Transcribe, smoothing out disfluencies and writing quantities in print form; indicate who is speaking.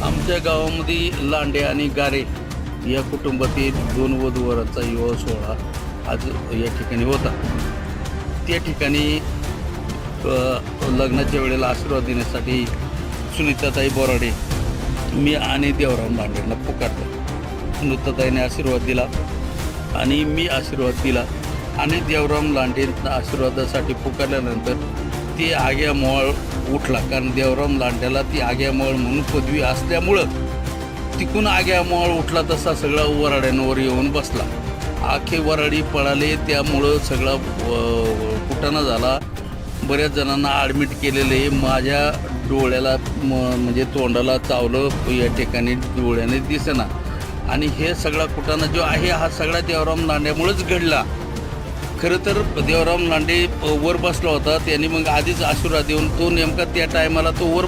Speaker 1: आमच्या गावामध्ये लांडे आणि गारे या कुटुंबातील 2 वधूवरांचा विवाह सोहळा आज या ठिकाणी होता. त्या ठिकाणी लग्नाच्या वेळेला आशीर्वाद देण्यासाठी सुनीताताई बोराडे मी आणि देवराम लांडेंना पुकारलं. सुनीताताईने आशीर्वाद दिला आणि मी आशीर्वाद दिला आणि देवराम लांडेंना आशीर्वादासाठी पुकारल्यानंतर ती आग्यामोळ उठला. कारण देवराम लांड्याला ती आग्यामोळ म्हणून पदवी असल्यामुळं तिकून आग्यामोळ उठला तसा सगळा वराड्यांवर येऊन बसला. आखे वराडी पळाले, त्यामुळं सगळा कुटाणा झाला. बऱ्याच जणांना ॲडमिट केलेले. माझ्या डोळ्याला म्हणजे तोंडाला चावलं, या ठिकाणी डोळ्याने दिसेना. आणि हे सगळा कुटाणा जो आहे हा सगळा देवराम लांड्यामुळेच घडला. खरं तर देवराम लांडे वर बसला होता, त्यांनी मग आधीच आशीर्वाद देऊन तो नेमका त्या टायमाला तो वर